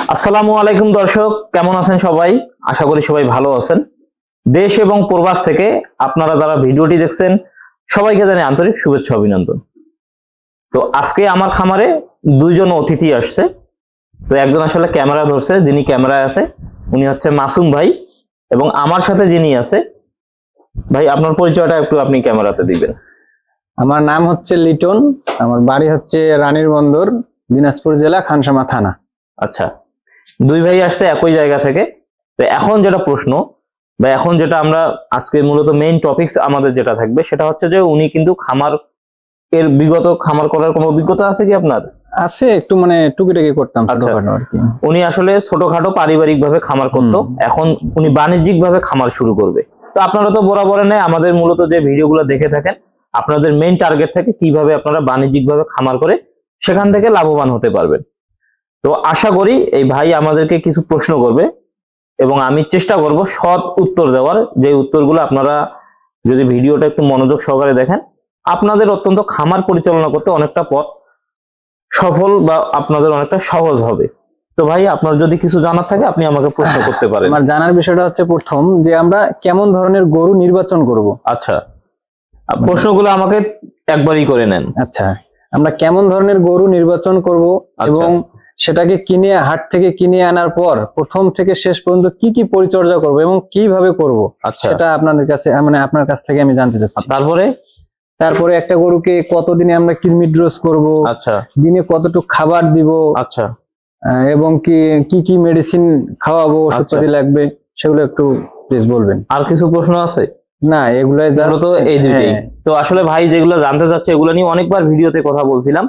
আসসালামু আলাইকুম দর্শক, কেমন আছেন সবাই? আশা করি সবাই ভালো আছেন। দেশ এবং প্রবাস থেকে আপনারা যারা ভিডিওটি দেখছেন সবাইকে জানাই আন্তরিক শুভেচ্ছা অভিনন্দন। তো আজকে আমার খামারে দুইজন অতিথি আসছে। তো একজন আসলে ক্যামেরা ধরছে, যিনি ক্যামেরায় আছে উনি হচ্ছে মাসুম ভাই, এবং আমার সাথে যিনি আছে ভাই, আপনার পরিচয়টা একটু আপনি ক্যামেরাতে দিবেন। আমার নাম হচ্ছে লিটন, আমার বাড়ি হচ্ছে রানীর বন্দর, দিনাজপুর জেলা, খানসামা থানা। আচ্ছা, দুই ভাই আসছে একই জায়গা থেকে। তো এখন যেটা প্রশ্ন বা এখন যেটা আমরা আজকে মূলত মেইন টপিকস আমাদের যেটা থাকবে সেটা হচ্ছে যে উনি কিন্তু খামার এর বিগত খামার করার কোনো অভিজ্ঞতা আছে কি আপনার? আছে, একটু মানে টুকিটাকি করতাম ছোটখাটো আর কি। উনি আসলে ছোটখাটো পারিবারিক ভাবে খামার করতো, এখন উনি বাণিজ্যিক ভাবে খামার শুরু করবে। তো আপনারা তো বরাবর নেই আমাদের মূলত যে ভিডিওগুলো দেখে থাকেন, আপনাদের মেইন টার্গেট থাকে কিভাবে আপনারা বাণিজ্যিক ভাবে খামার করে সেখান থেকে লাভবান হতে পারবেন। তো আশা করি এই ভাই আমাদেরকে কিছু প্রশ্ন করবে এবং আমি চেষ্টা করব সৎ উত্তর দেওয়ার। যে উত্তরগুলো আপনারা যদি ভিডিওটা একটু মনোযোগ সহকারে দেখেন, আপনাদের অত্যন্ত খামার পরিচালনা করতে অনেকটা পথ সফল বা আপনাদের অনেকটা সহজ হবে। তো ভাই, আপনার যদি কিছু জানার থাকে আপনি আমাকে প্রশ্ন করতে পারেন। আমার জানার বিষয়টা হচ্ছে প্রথম যে আমরা কেমন ধরনের গরু নির্বাচন করব। আচ্ছা, প্রশ্নগুলো আমাকে একবারই করে নেন। আচ্ছা, আমরা কেমন ধরনের গরু নির্বাচন করব এবং সেটাকে কিনে হাট থেকে কিনে আনার পর প্রথম থেকে শেষ পর্যন্ত কি কি পরিচর্যা করব এবং কিভাবে করব, সেটা আপনাদের কাছে মানে আপনার কাছ থেকে আমি জানতে চাচ্ছি। তারপরে একটা গরুকে কতদিনে আমরা কৃমি ডোজ করব, আচ্ছা, দিনে কতটুকু খাবার দিব, আচ্ছা, এবং কি কি মেডিসিন খাওয়াবো, ওষুধপাতি লাগবে, সেগুলো একটু প্লিজ বলবেন। আর কিছু প্রশ্ন আছে? না, এগুলাই জাস্ট এই দুইটাই। তো আসলে ভাই যেগুলো জানতে চাচ্ছে এগুলো নিয়ে অনেকবার ভিডিওতে কথা বলছিলাম।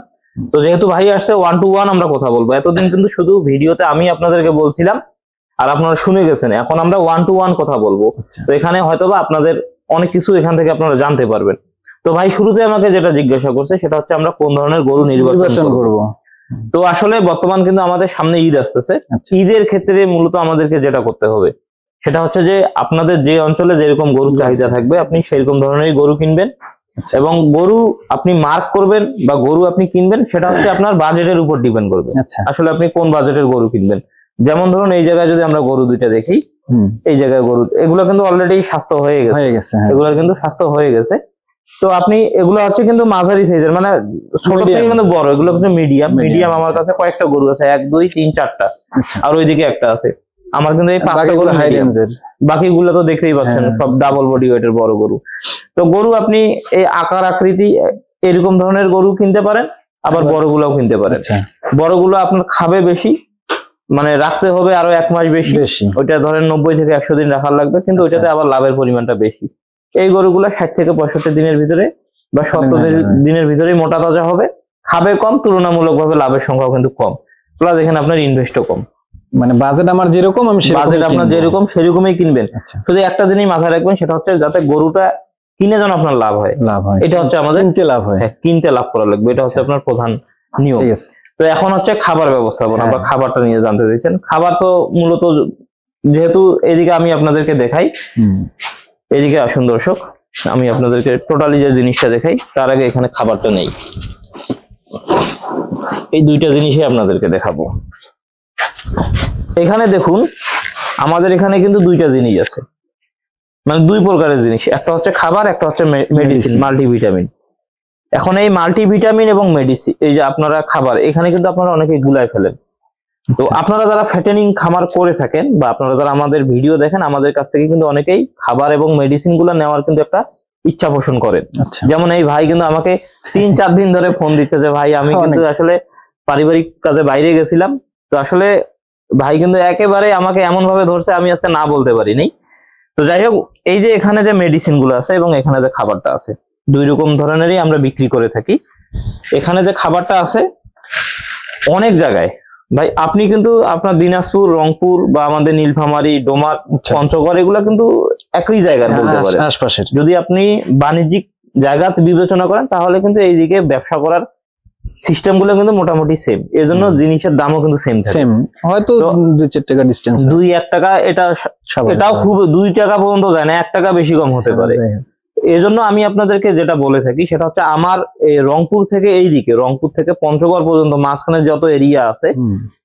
তো যেহেতু ভাই আসছে 1 to 1 আমরা কথা বলবো। এতদিন কিন্তু শুধু ভিডিওতে আমি আপনাদেরকে বলছিলাম আর আপনারা শুনে গেছেন, এখন আমরা 1 to 1 কথা বলবো। তো এখানে হয়তোবা আপনাদের অনেক কিছু এখান থেকে আপনারা জানতে পারবেন। তো ভাই শুরুতে আমাকে যেটা জিজ্ঞাসা করছে সেটা হচ্ছে আমরা কোন ধরনের গরু নির্বাচন করব। তো আসলে বর্তমান কিন্তু আমাদের সামনে ঈদ আসতেছে। ঈদের ক্ষেত্রে মূলত আমাদেরকে যেটা করতে হবে সেটা হচ্ছে যে আপনাদের যে অঞ্চলে যেরকম গরু চাহিদা থাকবে আপনি সেরকম ধরনের গরু কিনবেন, এবং গরু আপনি মার্ক করবেন বা গরু আপনি কিনবেন সেটা হচ্ছে আপনার বাজেটের উপর ডিপেন্ড করবে। আসলে আপনি কোন বাজেটের গরু কিনবেন। যেমন ধরুন এই জায়গায় যদি আমরা গরু দুইটা দেখি, এই জায়গায় গরু এগুলো কিন্তু অলরেডি স্বাস্থ্য হয়ে গেছে, এগুলোর কিন্তু স্বাস্থ্য হয়ে গেছে। তো আপনি এগুলো হচ্ছে কিন্তু মাঝারি সাইজের, মানে ছোট থেকে কিন্তু বড়, এগুলো কিন্তু মিডিয়াম। আমার কাছে কয়েকটা গরু আছে, 1 2 3 4টা, আর ওইদিকে একটা আছে। আমার কিন্তু এই 5টা গরু হাই রেঞ্জের, বাকিগুলো তো দেখতেই পাচ্ছেন সব ডাবল বডি ওয়েটের বড় গরু। তো গরু আপনি এই আকার আকৃতি এরকম ধরনের গরু কিনতে পারেন, আবার বড়গুলোও কিনতে পারেন। বড়গুলো আপনার খাবে বেশি, মানে রাখতে হবে আরো 1 মাস বেশি। ওইটা ধরেন 90 থেকে 100 দিন রাখার লাগবে, কিন্তু ওইটাতে আবার লাভের পরিমাণটা বেশি। এই গরুগুলো 60 থেকে 65 দিনের ভিতরে বা 70 দিনের ভিতরে মোটা তাজা হবে, খাবে কম, তুলনামূলকভাবে লাভের সংখ্যাও কিন্তু কম, প্লাস এখানে আপনার ইনভেস্টও কম। মানে বাজেট আমার যেরকম বাজেট আপনার যেরকম সেরকমই কিনবেন। শুধু একটা জিনিস মাথায় রাখবেন, সেটা হচ্ছে যাতে গরুটা কিনে যেন আপনার লাভ হয়। এটা হচ্ছে আমাদের কিনতে লাভ হয়, কিনতে লাভ করা লাগবে, এটা হচ্ছে আপনার প্রধান নিয়ম। তো এখন হচ্ছে খাবার ব্যবস্থাপনা বা খাবারটা নিয়ে জানতে চাইছেন। খাবার তো মূলত যেহেতু এদিকে আমি আপনাদেরকে দেখাই, এদিকে আসুন দর্শক, আমি আপনাদেরকে টোটালি যে জিনিসটা দেখাই তার আগে এখানে খাবারটা নেই, এই দুইটা জিনিসই আপনাদেরকে দেখাবো। এখানে দেখুন আমাদের এখানে কিন্তু দুইটা জিনিস আছে, মানে 2 প্রকারের জিনিস, একটা হচ্ছে খাবার, একটা হচ্ছে মেডিসিন, মাল্টিভিটামিন। এখন এই মাল্টিভিটামিন এবং মেডিসিন, এই যে আপনারা খাবার, এখানে কিন্তু আপনারা অনেকেই গুলায় ফেলেন। তো আপনারা যারা ফ্যাটেনিং খামার করে থাকেন বা আপনারা যারা আমাদের ভিডিও দেখেন, আমাদের কাছ থেকে কিন্তু অনেকেই খাবার এবং মেডিসিন গুলো নেওয়ার কিন্তু একটা ইচ্ছা পোষণ করেন। যেমন এই ভাই কিন্তু আমাকে 3-4 দিন ধরে ফোন দিচ্ছে যে ভাই আমি কিন্তু আসলে পারিবারিক কাজে বাইরে গেছিলাম, তো আসলে ভাই কিন্তু একেবারে আমাকে এমন ভাবে ধরছে আমি আজকে না বলতে পারিনি। তো যাই হোক, এই যে এখানে যে মেডিসিন গুলো আছে এবং এখানে যে খাবারটা আছে, 2 রকম ধরনেরই আমরা বিক্রি করে থাকি। এখানে যে খাবারটা আছে অনেক জায়গায় ভাই, আপনি কিন্তু আপনার দিনাজপুর, রংপুর বা আমাদের নীলফামারী, ডোমার, পঞ্চগড়, এগুলো কিন্তু একই জায়গার বলতে পারেন আশপাশের। যদি আপনি বাণিজ্যিক জায়গা বিবেচনা করেন তাহলে কিন্তু এইদিকে ব্যবসা করার সিস্টেম গুলো কিন্তু মোটামুটি সেম, এজন্য জিনিসের দামও কিন্তু সেম থাকে, হয়তো 2-4 টাকা ডিসটেন্স, 2-1 টাকা, এটাও খুব 2 টাকা পর্যন্ত যায় না, 1 টাকা বেশি কম হতে পারে। এজন্য আমি আপনাদেরকে যেটা বলে থাকি সেটা হচ্ছে আমার রংপুর থেকে এইদিকে, রংপুর থেকে পঞ্চগড় পর্যন্ত মাঝখানে যত এরিয়া আছে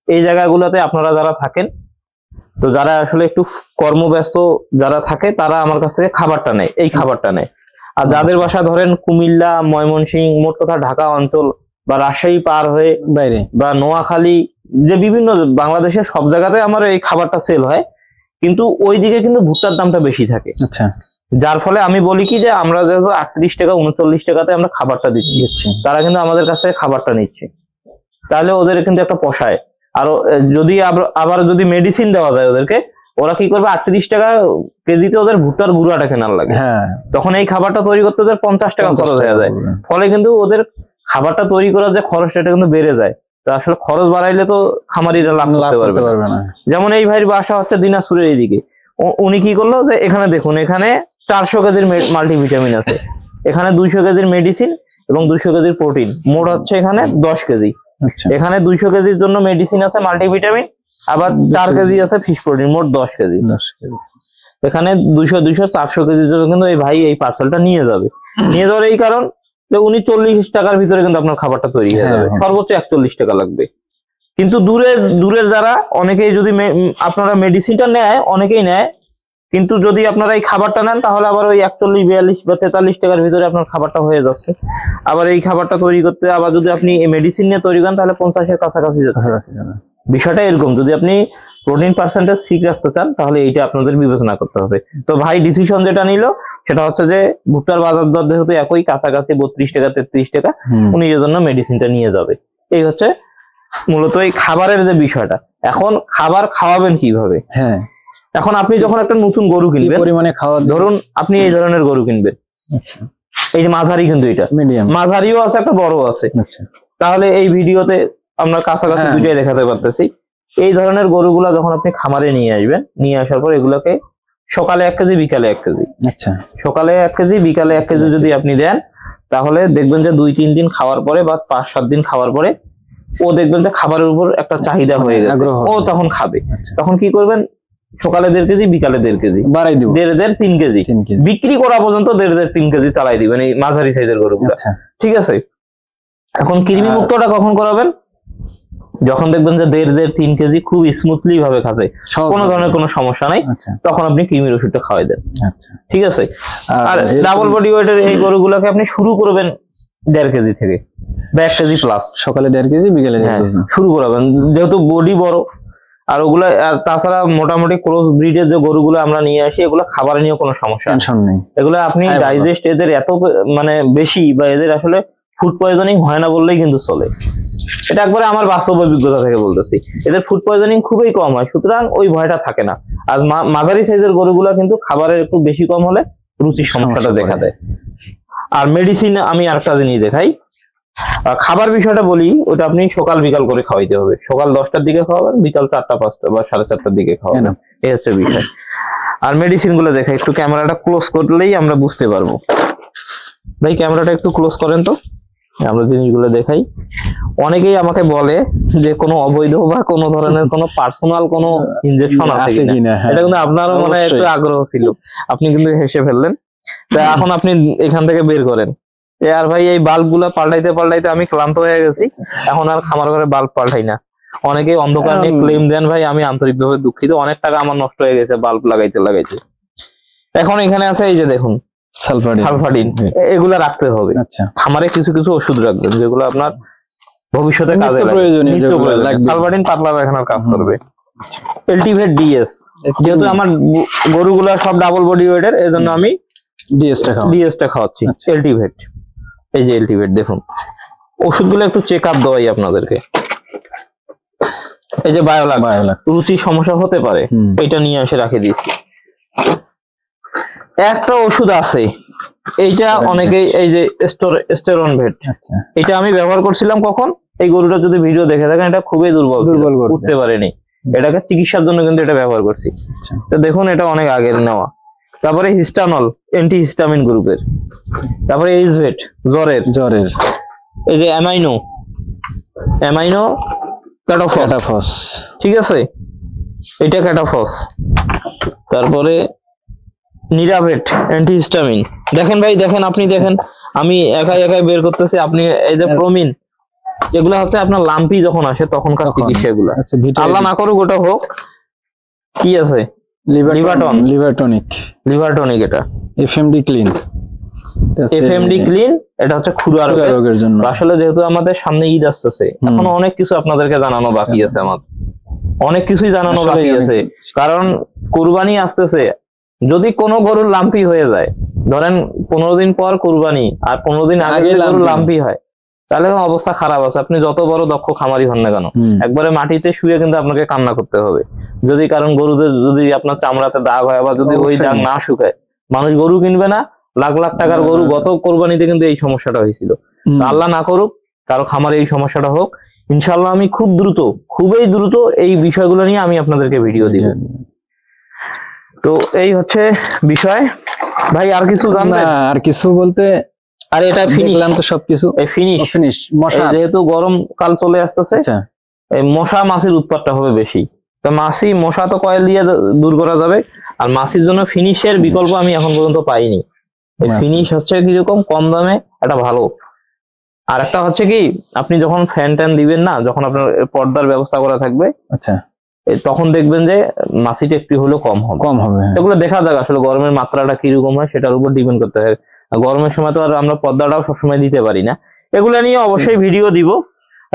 এই জায়গাগুলোতে আপনারা যারা থাকেন, তো যারা আসলে একটু কর্মব্যস্ত যারা থাকে তারা আমার কাছ থেকে খাবারটা নেয়, এই খাবারটা নেয়। আর যাদের বাসা ধরেন কুমিল্লা, ময়মনসিংহ, মোট কথা ঢাকা অঞ্চল বা রাজশাহী পার হয়ে বাইরে বা নোয়াখালী, যে বিভিন্ন বাংলাদেশের সব জায়গাতে আমার এই খাবারটা সেল হয়, কিন্তু ওইদিকে কিন্তু ভুট্টার দামটা বেশি থাকে। আচ্ছা, যার ফলে আমি বলি কি যে আমরা যেহেতু 38 টাকা 39 টাকাতে আমরা খাবারটা দিচ্ছি, তারা কিন্তু আমাদের কাছে খাবারটা নিচ্ছে, তাহলে ওদের কিন্তু একটা পোষায়। আর যদি আবার যদি মেডিসিন দেওয়া যায় ওদেরকে, ওরা কি করবে, 38 টাকা কেজিতে ওদের ভুট্টার গুঁড়াটা কেনার লাগে, তখন এই খাবারটা তৈরি করতে ওদের 50 টাকা খরচ হয়ে যায়। ফলে কিন্তু ওদের খাবারটা তৈরি করার যে খরচ সেটা কিন্তু বেড়ে যায়। তো আসলে খরচ বাড়াইলে তো খামারিরা লাভ করতে পারবে না। যেমন এই ভাইয়ের বাসা হচ্ছে দিনাজপুরের এইদিকে, উনি কি করলো যে এখানে দেখুন, এখানে 400 কেজির মাল্টিভিটামিন আছে, এখানে 200 কেজির মেডিসিন এবং 200 কেজির প্রোটিন, মোট হচ্ছে এখানে 10 কেজি। এখানে 200 কেজির জন্য মেডিসিন আছে, মাল্টিভিটামিন, আবার 4 কেজি আছে ফিশ প্রোটিন, মোট 10 কেজি। এখানে 200 400 কেজির জন্য কিন্তু এই ভাই এই পার্সেলটা নিয়ে যাবে। নিয়ে যাওয়ার এই কারণ যে উনি 40 টাকার ভিতরে কিন্তু আপনার খাবারটা তৈরি হয়ে যাবে, সর্বোচ্চ 41 টাকা লাগবে। কিন্তু দূরের যারা অনেকেই যদি আপনারা মেডিসিনটা নেয়, অনেকেই নেয়, কিন্তু যদি আপনারা এই খাবারটা নেন তাহলে আবার ওই 41 42 বা 43 টাকার ভিতরে আপনার খাবারটা হয়ে যাচ্ছে। আবার এই খাবারটা তৈরি করতে আবার যদি আপনি মেডিসিন নিয়ে তৈরি করেন তাহলে 50 এর কাছাকাছি যাচ্ছে। বিষয়টা এরকম, যদি আপনি প্রোটিন পার্সেন্টেজ ঠিক রাখতে চান তাহলে এইটা আপনাদের বিবেচনা করতে হবে। তো ভাই ডিসিশন যেটা নিল সেটা হচ্ছে যে ভুট্টার বাজার দর যেহেতু একই কাছাকাছি 32 টাকা 33 টাকা, উনি এর জন্য মেডিসিনটা নিয়ে যাবে। এই হচ্ছে মূলত এই খাবারের যে বিষয়টা। এখন খাবার খাওয়াবেন কিভাবে? এখন আপনি যখন একটা নতুন গরু কিনবেন, পরিমাণে খাওয়া, ধরুন আপনি এই ধরনের গরু কিনবেন, এই যে মাঝারি, কিন্তু এটা মাঝারিও আছে একটা বড় আছে, তাহলে এই ভিডিওতে আমরা কাছাকাছি দুইটাই দেখাতে পারতেছি। এই ধরনের গরুগুলা যখন আপনি খামারে নিয়ে আসবেন, নিয়ে আসার পর এগুলোকে সকালে 1 কেজি বিকালে 1 কেজি, সকালে 1 কেজি বিকালে 1 কেজি যদি আপনি দেন, তাহলে দেখবেন যে 2-3 দিন খাওয়ার পরে বা 5-7 দিন খাওয়ার পরে ও দেখবেন যে খাবারের উপর একটা চাহিদা হয়ে গেছে, ও তখন খাবে। তখন কি করবেন, সকালে 1.5 কেজি বিকালে 1.5 কেজি বাড়াই দিব, 1.5 3 কেজি বিক্রি করা পর্যন্ত 1.5 3 কেজি চালাই দিবেন এই মাঝারি সাইজের গরুগুলো। ঠিক আছে। এখন কৃমি মুক্তটা কখন করাবেন, যখন দেখবেন যে 1.5 3 কেজি খুব স্মুথলি ভাবে খাচ্ছে, কোনো ধরনের কোনো সমস্যা নাই, তখন আপনি কৃমির ওষুধটা খাওয়াই দেন। ঠিক আছে। আর ডাবল বডি ওয়েটের এই গরুগুলোকে আপনি শুরু করবেন 1.5 কেজি থেকে বা 1 কেজি প্লাস, সকালে 1.5 কেজি বিকালে 1.5 কেজি শুরু করাবেন, যেহেতু বডি বড়। আর ওগুলা, আর তাছাড়া মোটামুটি ক্রস ব্রিডের যে গরুগুলো আমরা নিয়ে আসি, এগুলো খাবার নিয়ে কোনো সমস্যা নেই, এগুলো আপনি ডাইজেস্ট এদের এত মানে বেশি, বা এদের আসলে ফুড পয়জনিং হয় না বললেই কিন্তু চলে। এটা একবারে আমার বাস্তব অভিজ্ঞতা থেকে বলতেছি, এদের ফুড পয়জনিং খুবই কম হয়, সুতরাং ওই ভয়টা থাকে না। আর মাঝারি সাইজের গরুগুলা কিন্তু খাবারের একটু বেশি কম হলে রুচির সমস্যাটা দেখা দেয়। আর মেডিসিন আমি আরেকটা জিনিস দেখাই, খাবার বিষয়টা বলি, ওটা আপনি সকাল বিকাল করে খাওয়াইতে হবে। সকাল 10টার দিকে খাওয়াবেন, বিকাল 4টা 5টা বা 4:30টার দিকে খাওয়াবেন, এই হচ্ছে বিষয়। আর মেডিসিন গুলো দেখাই, একটু ক্যামেরাটা ক্লোজ করলেই আমরা বুঝতে পারবো। ভাই ক্যামেরাটা একটু ক্লোজ করেন তো, আমরা জিনিসগুলো দেখাই। অনেকেই আমাকে বলে যে কোনো অবৈধ বা কোনো ধরনের কোনো পার্সোনাল কোনো ইনজেকশন আছে কিনা, এটা কিন্তু আপনারও মনে হয় একটু আগ্রহ ছিল, আপনি কিন্তু হেসে ফেললেন। তা এখন আপনি এখান থেকে বের করেন। আর ভাই এই বাল্ব গুলা পাল্টাইতে পাল্টাইতে আমি ক্লান্ত হয়ে গেছি, এখন আর খামার ঘরে বাল্ব পাল্টাই না। অনেকেই অন্ধকার নিয়ে ক্লেম দেন, ভাই আমি আন্তরিকভাবে দুঃখিত, অনেক টাকা আমার নষ্ট হয়ে গেছে বাল্ব লাগাইতে। এখন এখানে আছে এই যে দেখুন সালফাডিন, এগুলা রাখতে হবে। খামারে কিছু কিছু ওষুধ রাখবেন যেগুলো আপনার ভবিষ্যতে কাজে লাগবে। সালফাডিন পাতলা পায়খানার কাজ করবে। এলটিভেট ডিএস, যেহেতু আমার গরুগুলা সব ডাবল বডি ওয়েটের, এজন্য আমি ডিএসটা খাওয়াচ্ছি। এলটিভেট, এই যে এলটিভেট দেখুন, ওষুধগুলো একটু চেক আপ দেওয়াই আপনাদেরকে। এই যে বায়োলাক, রুচির সমস্যা হতে পারে, এটা নিয়ে এসে রাখে দিয়েছি। একটা ওষুধ আছে, এইটা অনেকেই, এই যে স্টেরন ভেট, এটা আমি ব্যবহার করছিলাম কখন, এই গরুটা যদি ভিডিও দেখে থাকেন, এটা খুবই দুর্বল উঠতে পারেনি, এটাকে চিকিৎসার জন্য কিন্তু এটা ব্যবহার করছি। তো দেখুন এটা অনেক আগের নেওয়া। তারপরে হিস্টানল, অ্যান্টি হিস্টামিন গ্রুপের। তারপরে এইজভেট, জ্বরের। এই যে অ্যামাইনো ক্যাটাফস, ঠিক আছে, এটা ক্যাটাফস। তারপরে নিরাভেট, অ্যান্টি হিস্টামিন। দেখেন ভাই, দেখেন, আপনি দেখেন, আমি একাই বের করতেছি, আপনি এই যে প্রমিন, যেগুলো হচ্ছে আপনার লাম্পি যখন আসে তখনকার তখন। চিকিৎসা এগুলা। আচ্ছা আল্লাহ না করুক ওটা হোক, কি আছে লিভারটন। লিভারটনিক, এটা এফএমডি ক্লিন, এফএমডি ক্লিন, এটা হচ্ছে খুরা রোগের জন্য। তো আসলে যেহেতু আমাদের সামনে ঈদ আসতেছে, এখনো অনেক কিছু আপনাদেরকে জানানো বাকি আছে, আমার অনেক কিছুই জানানো আসলেই বাকি অনেক আছে, কারণ কুরবানি আসতেছে। যদি কোনো গরুর লাম্পি হয়ে যায়, ধরেন 15 দিন পর কুরবানি আর 15 দিন আগে যদি গরুর লাম্পি হয়, তাহলে অবস্থা খারাপ আছে। আপনি যত বড় দক্ষ খামারি হন না কেন, একবারে মাটিতে শুয়ে কিন্তু আপনাকে কান্না করতে হবে। যদি কারণ গরুদের যদি আপনার চামড়াতে দাগ হয়, আবার যদি ওই দাগ না শুকায়, মানুষ গরু কিনবে না। লাখ লাখ টাকার গরু গত কোরবানিতে কিন্তু এই সমস্যাটা হয়েছিল। তো আল্লাহ না করুক কারো খামারে এই সমস্যাটা হোক। ইনশাল্লাহ আমি খুব দ্রুত, খুবই দ্রুত এই বিষয়গুলো নিয়ে আমি আপনাদেরকে ভিডিও দিব। তো এই হচ্ছে বিষয় ভাই। আর কিছু জানবেন? আর কিছু বলতে, আর এটা দেখলাম তো সবকিছু এই ফিনিশ। মশা যেহেতু গরমকাল চলে আসতেছে, এই মশা মাছির উৎপাতটা হবে বেশি। তো মশা তো কয়েল দিয়ে দূর করা যাবে, আর মাছির জন্য ফিনিশের বিকল্প আমি এখন পর্যন্ত পাইনি। ফিনিশ হচ্ছে কিরকম কম দামে এটা ভালো। আর একটা হচ্ছে কি, আপনি যখন ফ্যান ট্যান দিবেন না, যখন আপনার পর্দার ব্যবস্থা করা থাকবে, আচ্ছা, তখন দেখবেন যে মাছিটা একটু হলেও কম হবে। এগুলো দেখা যাক আসলে গরমের মাত্রাটা কিরকম হয়, সেটার উপর ডিপেন্ড করতে হয়। গরমের সময় তো আর আমরা পর্দাটাও সবসময় দিতে পারি না। এগুলা নিয়ে অবশ্যই ভিডিও দিব,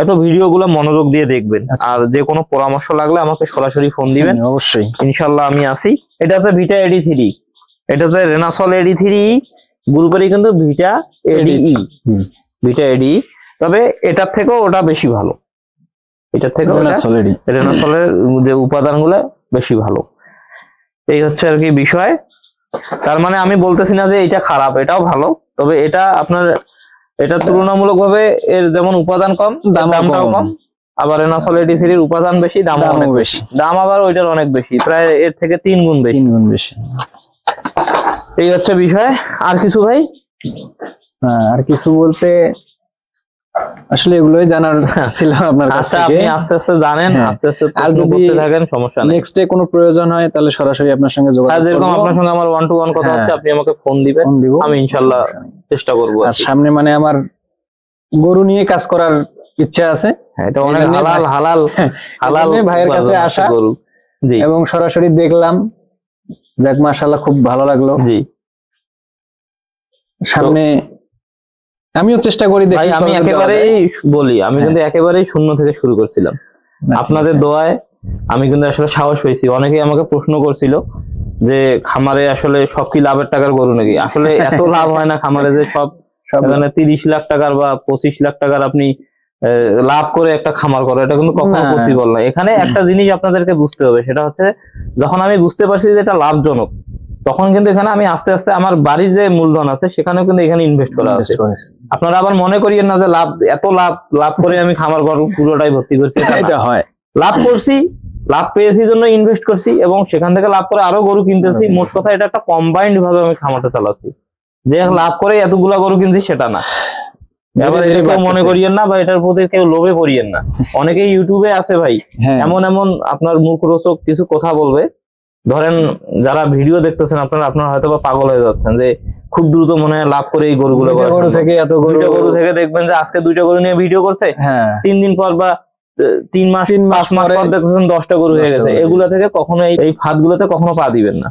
একটু ভিডিওগুলো মনোযোগ দিয়ে দেখবেন। আর যে কোনো পরামর্শ লাগলে আমাকে সরাসরি ফোন দিবেন, অবশ্যই ইনশাল্লাহ আমি আসি। এটা হচ্ছে ভিটা এডি3, এটা হচ্ছে রেনাসল এডি3 গ্রুপেরই কিন্তু ভিটা এডি, তবে এটার থেকেও ওটা বেশি ভালো। এটার থেকে রেনাসলের যে উপাদানগুলো বেশি ভালো। এই হচ্ছে আর কি বিষয়। তার মানে আমি বলতেছি না যে এটা খারাপ, এটাও ভালো, তবে এটা আপনার এটা তুলনামূলকভাবে এর যেমন উপাদান কম, দামটাও কম। আবার রেনাসল এডি3 উপাদান বেশি, দামও অনেক বেশি। দাম আবার ওইটার অনেক বেশি, প্রায় এর থেকে 3 গুণ বেশি। এই হচ্ছে বিষয়। আর কিছু ভাই? আর কিছু বলতে আসলে এগুলোই জানার ছিল আপনার কাছ থেকে। আপনি আস্তে আস্তে জানেন, আস্তে আস্তে আর যদি করতে থাকেন, সমস্যা নেই। নেক্সট ডে কোনো প্রয়োজন হয় তাহলে সরাসরি আপনার সঙ্গে যোগাযোগ করব। যেরকম আপনার সঙ্গে আমার 1 to 1 কথা হচ্ছে, আপনি আমাকে ফোন দিবেন, আমি ইনশাআল্লাহ চেষ্টা করব। আর সামনে মানে আমার গরু নিয়ে কাজ করার ইচ্ছা আছে। এটা অনেক হালাল ভাইয়ের কাছে আসা গরু, জি, এবং সরাসরি দেখলাম, দেখ মাশাআল্লাহ খুব ভালো লাগলো। জি, সামনে আমিও চেষ্টা করি দেখি। আমি একেবারেই বলি, আমি কিন্তু একেবারেই শূন্য থেকে শুরু করছিলাম। আপনাদের দোয়ায় আমি কিন্তু আসলে সাহস পেয়েছি। অনেকেই আমাকে প্রশ্ন করছিল যে খামারে আসলে সব কি লাভের টাকার গরু নাকি? আসলে এত লাভ হয় না খামারে যে সব 30 লাখ টাকার বা 25 লাখ টাকার আপনি লাভ করে একটা খামার করো, এটা কিন্তু কখনো পসিবল না। এখানে একটা জিনিস আপনাদেরকে বুঝতে হবে, সেটা হচ্ছে যখন আমি বুঝতে পারছি যে এটা লাভজনক, তখন কিন্তু এখানে আমি আস্তে আস্তে আমার বাড়ির যে মূলধন আছে সেখানেও কিন্তু এখানে ইনভেস্ট করা আছে। আপনারা আবার মনে করিয়েন না যে এত লাভ করে আমি খামার ঘর পুরোটাই ভর্তি করছি। এটা হয়, লাভ পেয়েছি জন্য ইনভেস্ট করছি, এবং সেখান থেকে লাভ করে আরো গরু কিনতেছি। মোট কথা এটা একটা কম্বাইন্ড ভাবে আমি খামারটা চালাচ্ছি। যে লাভ করে এতগুলা গরু কিনছি সেটা না। এবার কেউ মনে করিয়েন না, বা এটার প্রতি কেউ লোভে পড়িয়েন না। অনেকেই ইউটিউবে আছে ভাই, এমন আপনার মুখরোচক কিছু কথা বলবে। ধরেন যারা ভিডিও দেখতেছেন, আপনারা হয়তো বা পাগল হয়ে যাচ্ছেন যে খুব দ্রুত মনে হয় লাভ করে এই গরুগুলো থেকে দেখবেন যে আজকে 2টা গরু নিয়ে ভিডিও করছে, 3 দিন পর বা 3 মাস 5 মাস পর দেখতেছেন 10টা গরু হয়ে গেছে। এগুলা থেকে কখনো এই ফাঁদগুলোতে কখনো পা দিবেন না।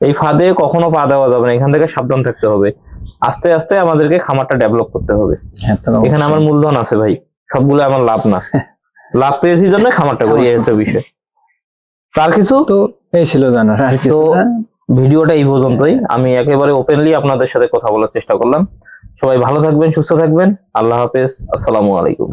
এই ফাঁদে কখনো পা দেওয়া যাবে না। এখান থেকে সাবধান থাকতে হবে। আস্তে আস্তে আমাদেরকে খামারটা ডেভেলপ করতে হবে। এখানে আমার মূলধন আছে ভাই, সবগুলো আমার লাভ না। লাভ পেয়েছি জন্য খামারটা করি, এই একটা বিষয়। তার কিছু তো এই ছিল জানার। আর তো ভিডিওটা এই পর্যন্তই। আমি একেবারে ওপেনলি আপনাদের সাথে কথা বলার চেষ্টা করলাম। সবাই ভালো থাকবেন, সুস্থ থাকবেন। আল্লাহ হাফেজ, আসসালামু আলাইকুম।